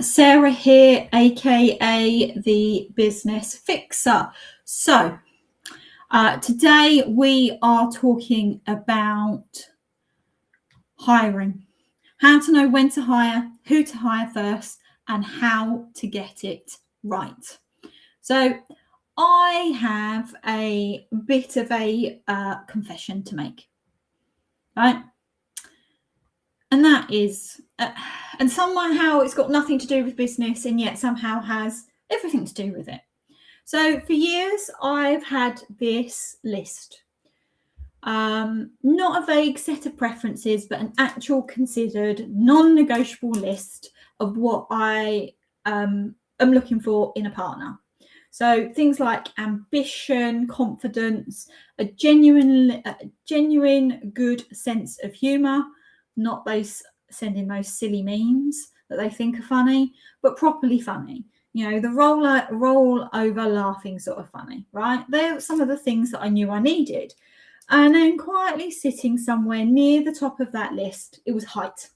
Sarah here, aka the Business Fixer. So today we are talking about hiring, how to know when to hire, who to hire first, and how to get it right. So I have a bit of a confession to make, right? And that is, and somehow it's got nothing to do with business and yet somehow has everything to do with it. So for years, I've had this list, not a vague set of preferences, but an actual considered non-negotiable list of what I am looking for in a partner. So things like ambition, confidence, a genuine good sense of humour, not those sending those silly memes that they think are funny, but properly funny. You know, the roll over laughing sort of funny, right? They're some of the things that I knew I needed. And then quietly sitting somewhere near the top of that list, it was height.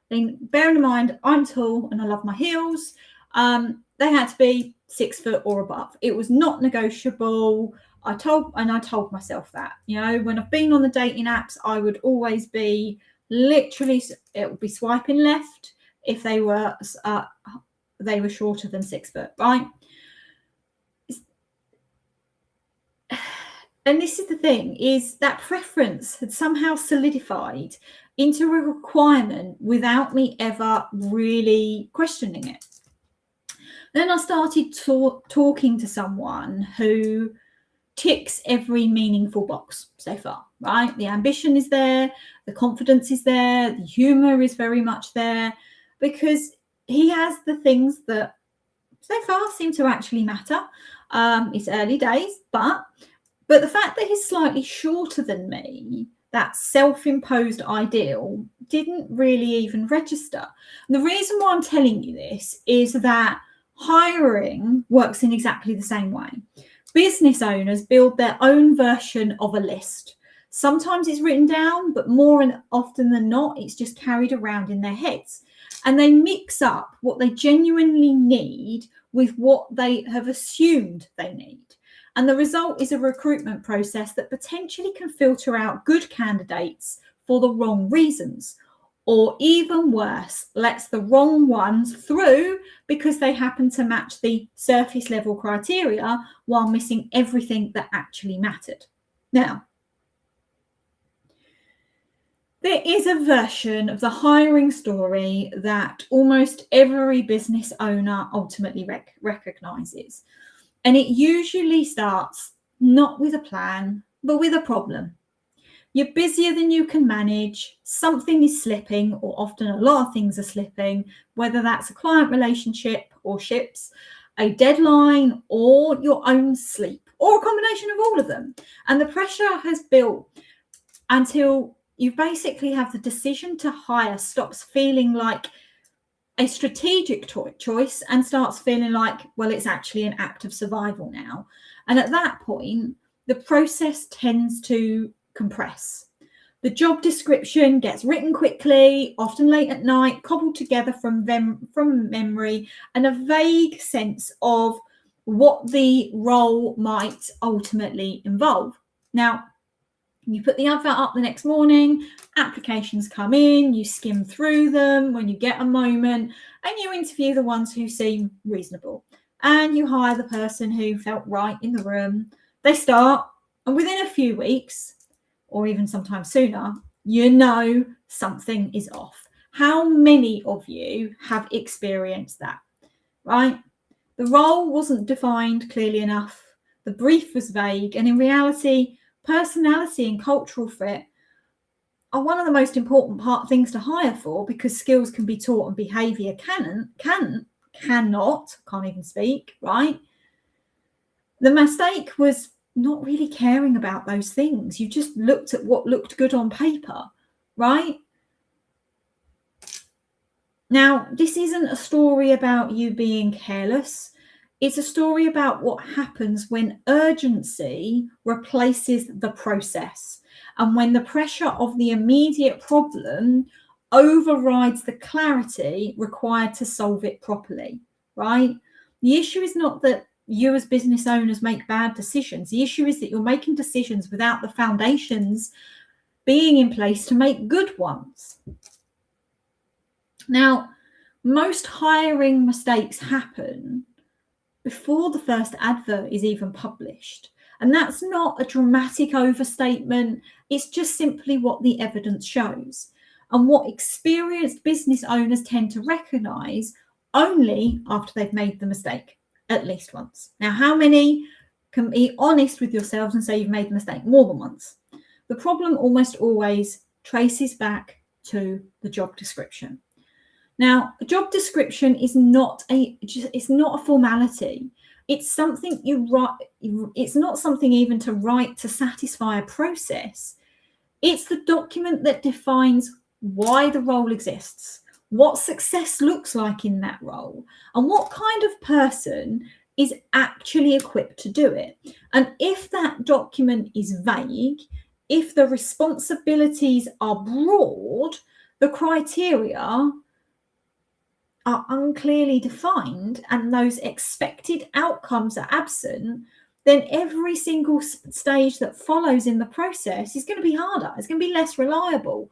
Then bearing in mind, I'm tall and I love my heels. They had to be 6 foot or above. It was not negotiable. I told myself that, you know, when I've been on the dating apps, I would always be literally, it would be swiping left if they were shorter than 6 foot, right? And this is the thing, is that preference had somehow solidified into a requirement without me ever really questioning it. Then I started talking to someone who ticks every meaningful box so far, right? The ambition is there, the confidence is there, the humor is very much there, because he has the things that so far seem to actually matter. It's early days, but the fact that he's slightly shorter than me, that self-imposed ideal, didn't really even register. And the reason why I'm telling you this is that hiring works in exactly the same way. Business owners build their own version of a list. Sometimes it's written down, but more often than not, it's just carried around in their heads. And they mix up what they genuinely need with what they have assumed they need. And the result is a recruitment process that potentially can filter out good candidates for the wrong reasons, or even worse, lets the wrong ones through because they happen to match the surface level criteria while missing everything that actually mattered. Now, there is a version of the hiring story that almost every business owner ultimately recognizes. And it usually starts not with a plan, but with a problem. You're busier than you can manage, something is slipping, or often a lot of things are slipping, whether that's a client relationship or ships, a deadline, or your own sleep, or a combination of all of them. And the pressure has built until you basically have the decision to hire stops feeling like a strategic choice and starts feeling like, well, it's actually an act of survival now. And at that point, the process tends to compress. The job description gets written quickly, often late at night, cobbled together from memory, and a vague sense of what the role might ultimately involve. Now, you put the advert up the next morning, applications come in, you skim through them when you get a moment, and you interview the ones who seem reasonable. And you hire the person who felt right in the room. They start, and within a few weeks, or even sometimes sooner, you know something is off. How many of you have experienced that, right? The role wasn't defined clearly enough. The brief was vague, and in reality, personality and cultural fit are one of the most important things to hire for, because skills can be taught and behavior cannot, can't even speak, right? The mistake was not really caring about those things. You just looked at what looked good on paper, right? Now, this isn't a story about you being careless. It's a story about what happens when urgency replaces the process, and when the pressure of the immediate problem overrides the clarity required to solve it properly, right? The issue is not that you as business owners make bad decisions. The issue is that you're making decisions without the foundations being in place to make good ones. Now, most hiring mistakes happen before the first advert is even published. And that's not a dramatic overstatement. It's just simply what the evidence shows. And what experienced business owners tend to recognize only after they've made the mistake, at least once. Now, how many can be honest with yourselves and say you've made the mistake more than once? The problem almost always traces back to the job description. Now, a job description is not a formality. It's something you write. It's not something even to write to satisfy a process. It's the document that defines why the role exists, what success looks like in that role, and what kind of person is actually equipped to do it. And if that document is vague, if the responsibilities are broad, the criteria are unclearly defined, and those expected outcomes are absent, then every single stage that follows in the process is going to be harder. It's going to be less reliable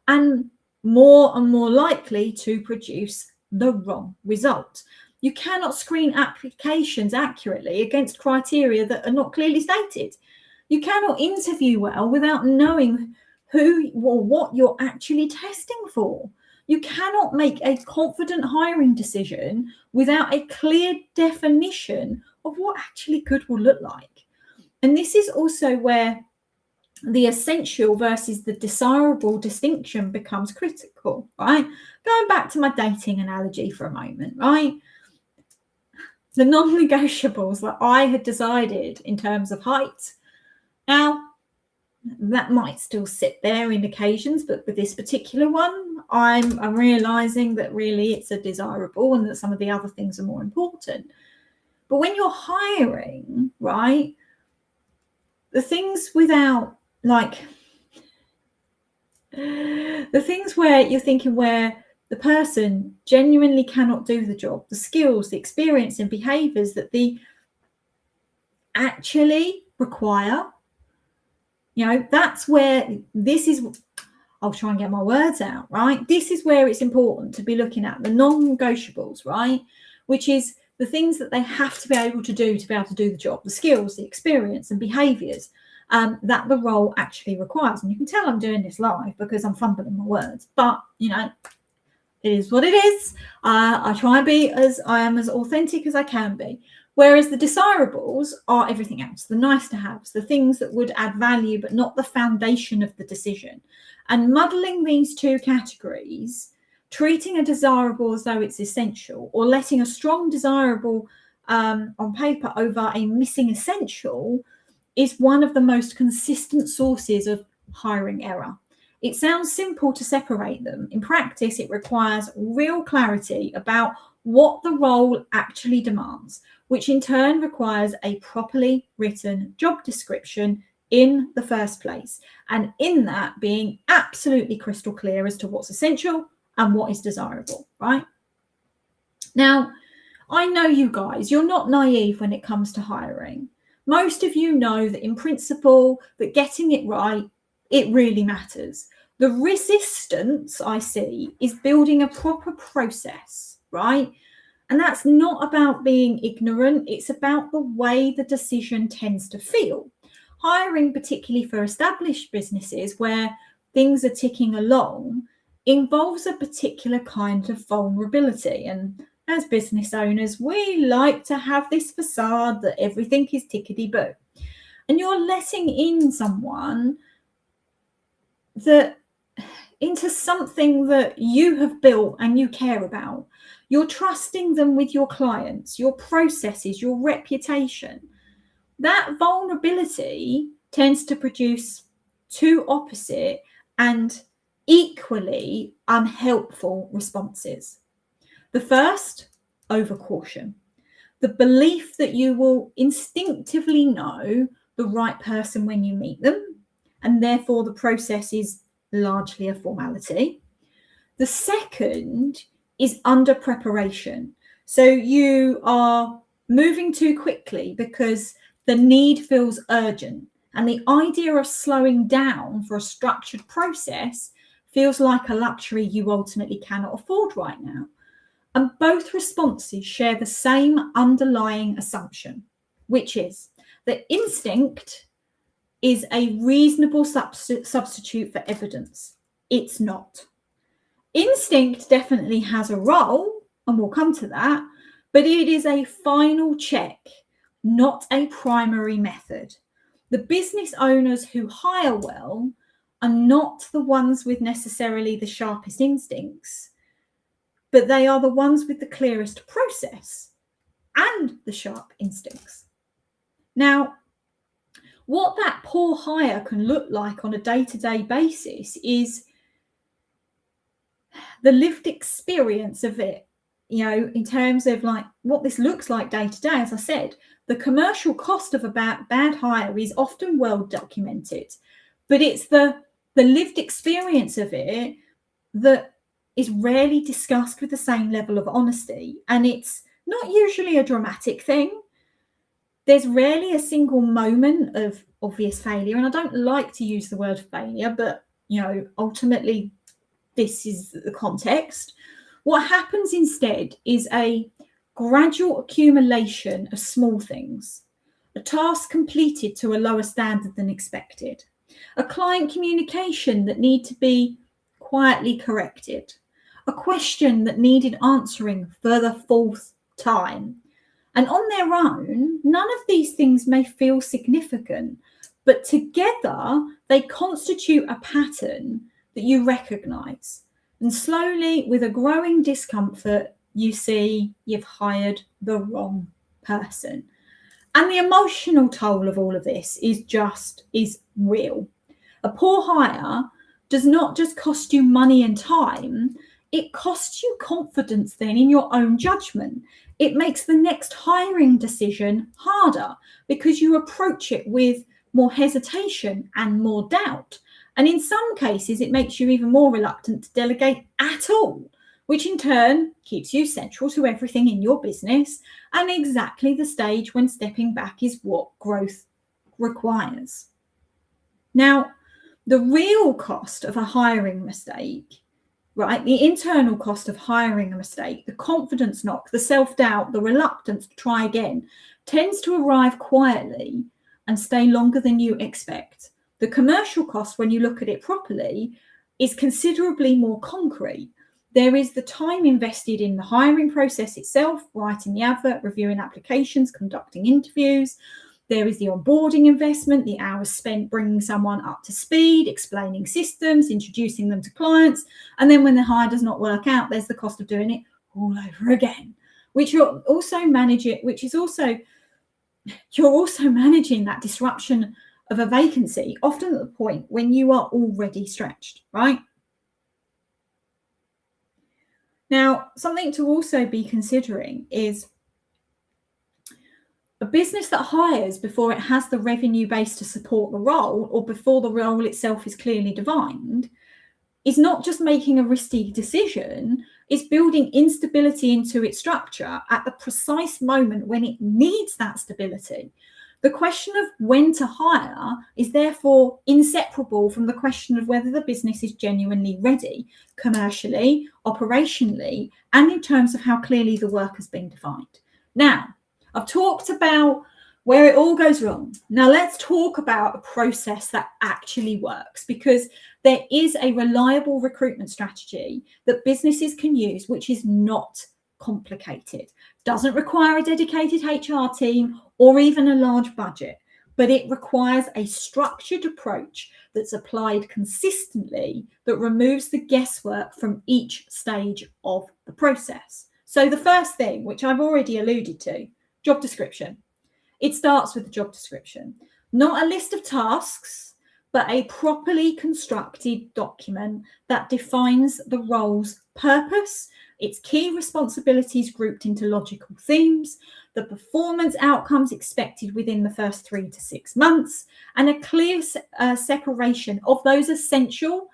and more likely to produce the wrong result. You cannot screen applications accurately against criteria that are not clearly stated. You cannot interview well without knowing who or what you're actually testing for. You cannot make a confident hiring decision without a clear definition of what actually good will look like. And this is also where the essential versus the desirable distinction becomes critical, right? Going back to my dating analogy for a moment, right? The non-negotiables that I had decided in terms of height. Now, that might still sit there in occasions, but with this particular one, I'm realizing that really it's a desirable and that some of the other things are more important. But when you're hiring, right, the things without, like, the things where you're thinking where the person genuinely cannot do the job, the skills, the experience and behaviors that they actually require, you know, that's where this is, I'll try and get my words out, right? This is where it's important to be looking at the non-negotiables, right? Which is the things that they have to be able to do the job, the skills, the experience and behaviours that the role actually requires. And you can tell I'm doing this live because I'm fumbling my words, but, you know, it is what it is. I try and be as authentic as I can be. Whereas the desirables are everything else, the nice to haves, the things that would add value, but not the foundation of the decision. And muddling these two categories, treating a desirable as though it's essential, or letting a strong desirable on paper over a missing essential, is one of the most consistent sources of hiring error. It sounds simple to separate them. In practice, it requires real clarity about what the role actually demands, which in turn requires a properly written job description in the first place. And in that being absolutely crystal clear as to what's essential and what is desirable, right? Now, I know you guys, you're not naive when it comes to hiring. Most of you know that in principle, that getting it right, it really matters. The resistance I see is building a proper process, right? And that's not about being ignorant. It's about the way the decision tends to feel. Hiring, particularly for established businesses where things are ticking along, involves a particular kind of vulnerability. And as business owners, we like to have this facade that everything is tickety-boo. And you're letting in someone that into something that you have built and you care about. You're trusting them with your clients, your processes, your reputation. That vulnerability tends to produce two opposite and equally unhelpful responses. The first, overcaution. The belief that you will instinctively know the right person when you meet them, and therefore the process is largely a formality. The second is under preparation. So you are moving too quickly because the need feels urgent. And the idea of slowing down for a structured process feels like a luxury you ultimately cannot afford right now. And both responses share the same underlying assumption, which is that instinct is a reasonable substitute for evidence. It's not. Instinct definitely has a role, and we'll come to that, but it is a final check, not a primary method. The business owners who hire well are not the ones with necessarily the sharpest instincts, but they are the ones with the clearest process and the sharp instincts. Now, what that poor hire can look like on a day-to-day basis is the lived experience of it, in terms of like what this looks like day to day. As I said, the commercial cost of a bad hire is often well documented, but it's the lived experience of it that is rarely discussed with the same level of honesty. And it's not usually a dramatic thing. There's rarely a single moment of obvious failure. And I don't like to use the word failure, but, ultimately, this is the context. What happens instead is a gradual accumulation of small things, a task completed to a lower standard than expected, a client communication that need to be quietly corrected, a question that needed answering for the fourth time. And on their own, none of these things may feel significant, but together they constitute a pattern that you recognize. And slowly, with a growing discomfort, you see you've hired the wrong person. And the emotional toll of all of this is real. A poor hire does not just cost you money and time, it costs you confidence then in your own judgment. It makes the next hiring decision harder because you approach it with more hesitation and more doubt. And in some cases, it makes you even more reluctant to delegate at all, which in turn keeps you central to everything in your business and exactly the stage when stepping back is what growth requires. Now, the real cost of a hiring mistake, right, the internal cost of hiring a mistake, the confidence knock, the self-doubt, the reluctance to try again, tends to arrive quietly and stay longer than you expect. The commercial cost, when you look at it properly, is considerably more concrete. There is the time invested in the hiring process itself, writing the advert, reviewing applications, conducting interviews. There is the onboarding investment, the hours spent bringing someone up to speed, explaining systems, introducing them to clients. And then when the hire does not work out, there's the cost of doing it all over again, you're also managing that disruption of a vacancy, often at the point when you are already stretched, right? Now, something to also be considering is a business that hires before it has the revenue base to support the role or before the role itself is clearly defined is not just making a risky decision, it's building instability into its structure at the precise moment when it needs that stability. The question of when to hire is therefore inseparable from the question of whether the business is genuinely ready, commercially, operationally, and in terms of how clearly the work has been defined. Now, I've talked about where it all goes wrong. Now let's talk about a process that actually works, because there is a reliable recruitment strategy that businesses can use, which is not complicated, doesn't require a dedicated HR team or even a large budget, but it requires a structured approach that's applied consistently that removes the guesswork from each stage of the process. So the first thing, which I've already alluded to, job description. It starts with the job description, not a list of tasks, but a properly constructed document that defines the role's purpose, its key responsibilities grouped into logical themes, the performance outcomes expected within the first 3 to 6 months, and a clear separation of those essential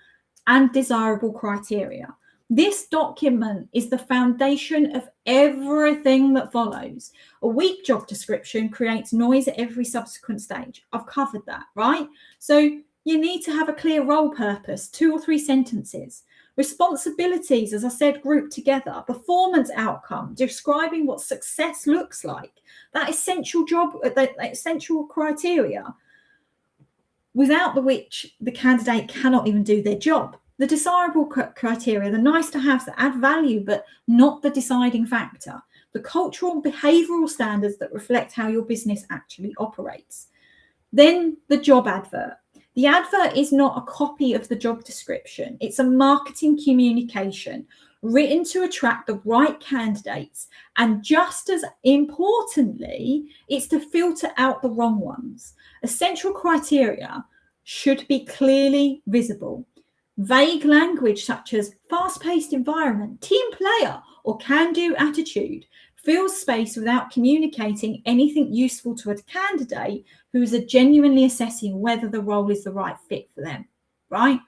and desirable criteria. This document is the foundation of everything that follows. A weak job description creates noise at every subsequent stage. I've covered that, right? So you need to have a clear role purpose, 2 or 3 sentences. Responsibilities, as I said, grouped together. Performance outcome, describing what success looks like. That essential job, that essential criteria, without which the candidate cannot even do their job. The desirable criteria, the nice to haves that add value, but not the deciding factor. The cultural and behavioural standards that reflect how your business actually operates. Then the job advert. The advert is not a copy of the job description. It's a marketing communication written to attract the right candidates. And just as importantly, it's to filter out the wrong ones. Essential criteria should be clearly visible. Vague language such as fast-paced environment, team player, or can-do attitude fills space without communicating anything useful to a candidate who is genuinely assessing whether the role is the right fit for them, right?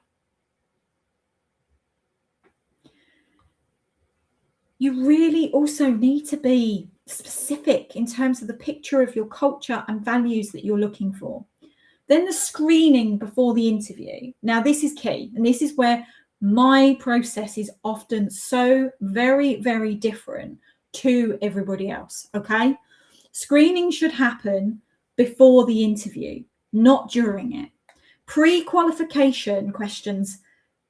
You really also need to be specific in terms of the picture of your culture and values that you're looking for. Then the screening before the interview. Now, this is key, and this is where my process is often so very, very different to everybody else, okay? Screening should happen before the interview, not during it. Pre-qualification questions,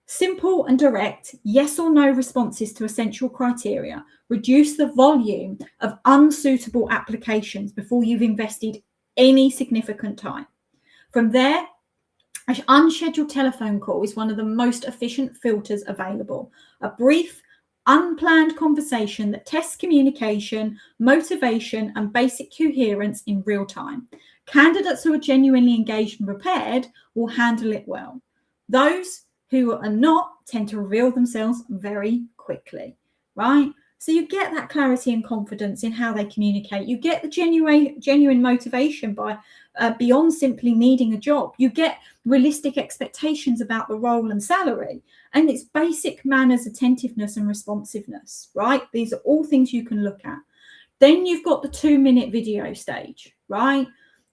simple and direct, yes or no responses to essential criteria. Reduce the volume of unsuitable applications before you've invested any significant time. From there, an unscheduled telephone call is one of the most efficient filters available. A brief, unplanned conversation that tests communication, motivation, and basic coherence in real time. Candidates who are genuinely engaged and prepared will handle it well. Those who are not tend to reveal themselves very quickly, right? So you get that clarity and confidence in how they communicate. You get the genuine motivation by beyond simply needing a job. You get realistic expectations about the role and salary. And it's basic manners, attentiveness, and responsiveness, right? These are all things you can look at. Then you've got the 2-minute video stage, right?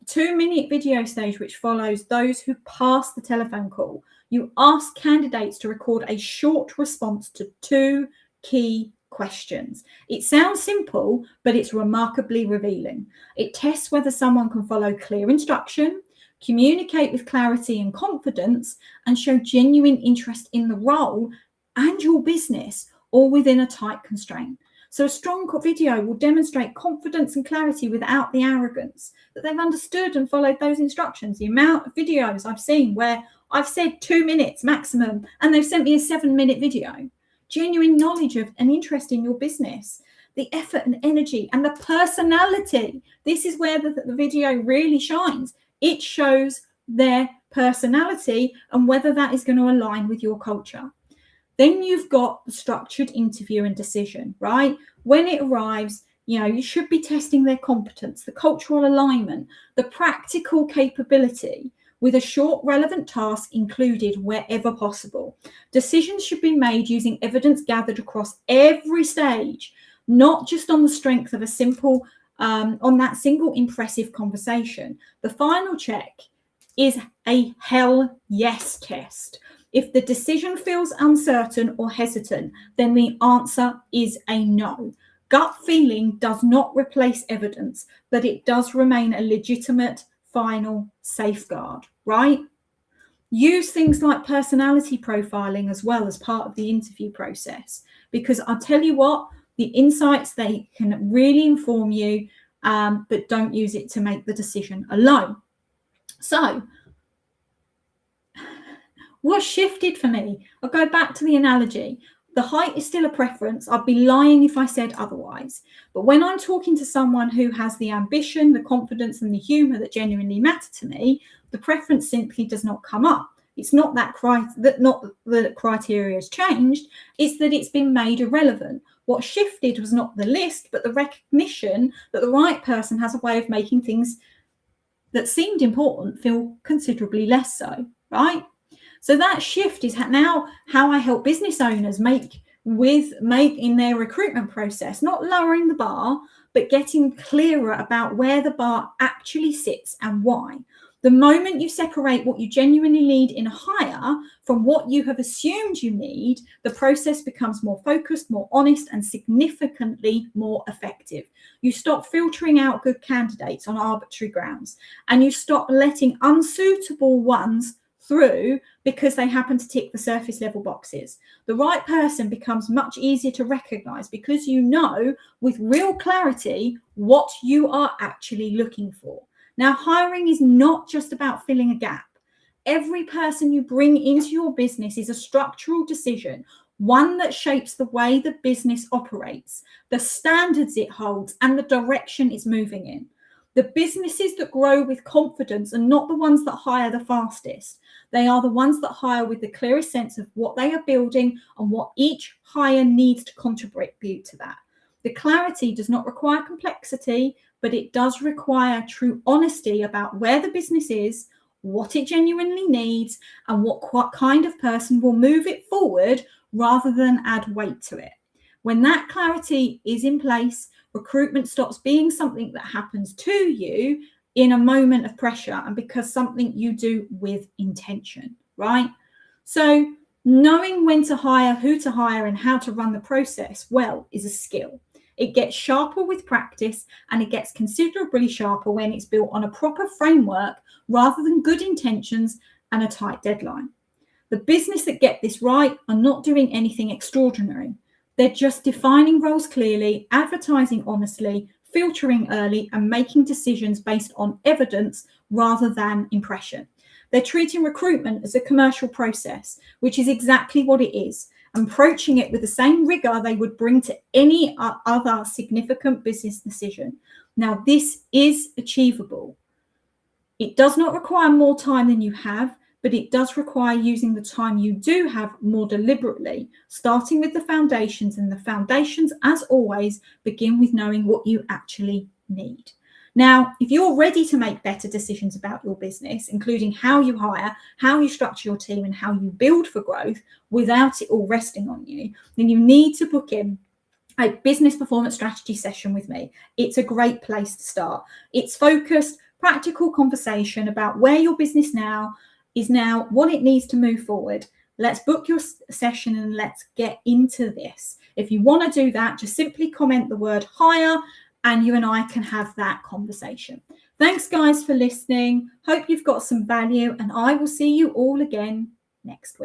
2-minute video stage, which follows those who pass the telephone call. You ask candidates to record a short response to 2 key questions. It sounds simple, but it's remarkably revealing. It tests whether someone can follow clear instruction, communicate with clarity and confidence, and show genuine interest in the role and your business, all within a tight constraint. So a strong video will demonstrate confidence and clarity without the arrogance, that they've understood and followed those instructions. The amount of videos I've seen where I've said 2 minutes maximum, and they've sent me a 7-minute video. Genuine knowledge of and interest in your business, the effort and energy and the personality. This is where the video really shines. It shows their personality and whether that is going to align with your culture. Then you've got the structured interview and decision, right? When it arrives, you should be testing their competence, the cultural alignment, the practical capability, with a short relevant task included wherever possible. Decisions should be made using evidence gathered across every stage, not just on the strength of on that single impressive conversation. The final check is a hell yes test. If the decision feels uncertain or hesitant, then the answer is a no. Gut feeling does not replace evidence, but it does remain a legitimate final safeguard, right? Use things like personality profiling as well as part of the interview process, because I'll tell you what, the insights, they can really inform you, but don't use it to make the decision alone. So what shifted for me? I'll go back to the analogy. The height is still a preference. I'd be lying if I said otherwise. But when I'm talking to someone who has the ambition, the confidence, and the humour that genuinely matter to me, the preference simply does not come up. It's not that the criteria has changed. It's that it's been made irrelevant. What shifted was not the list, but the recognition that the right person has a way of making things that seemed important feel considerably less so, right? So that shift is now how I help business owners make with making their recruitment process, not lowering the bar, but getting clearer about where the bar actually sits and why. The moment you separate what you genuinely need in a hire from what you have assumed you need, the process becomes more focused, more honest, and significantly more effective. You stop filtering out good candidates on arbitrary grounds, and you stop letting unsuitable ones through because they happen to tick the surface level boxes. The right person becomes much easier to recognize because you know with real clarity what you are actually looking for. Now, hiring is not just about filling a gap. Every person you bring into your business is a structural decision, one that shapes the way the business operates, the standards it holds, and the direction it's moving in. The businesses that grow with confidence are not the ones that hire the fastest. They are the ones that hire with the clearest sense of what they are building and what each hire needs to contribute to that. The clarity does not require complexity, but it does require true honesty about where the business is, what it genuinely needs, and what kind of person will move it forward rather than add weight to it. When that clarity is in place, recruitment stops being something that happens to you in a moment of pressure and because something you do with intention, right? So knowing when to hire, who to hire, and how to run the process well is a skill. It gets sharper with practice, and it gets considerably sharper when it's built on a proper framework rather than good intentions and a tight deadline. The business that get this right are not doing anything extraordinary. They're just defining roles clearly, advertising honestly, filtering early, and making decisions based on evidence rather than impression. They're treating recruitment as a commercial process, which is exactly what it is, approaching it with the same rigor they would bring to any other significant business decision. Now, this is achievable. It does not require more time than you have, but it does require using the time you do have more deliberately, starting with the foundations. And the foundations, as always, begin with knowing what you actually need. Now, if you're ready to make better decisions about your business, including how you hire, how you structure your team, and how you build for growth without it all resting on you, then you need to book in a business performance strategy session with me. It's a great place to start. It's focused, practical conversation about where your business is now, what it needs to move forward. Let's book your session and let's get into this. If you want to do that, just simply comment the word hire and you and I can have that conversation. Thanks, guys, for listening. Hope you've got some value, and I will see you all again next week.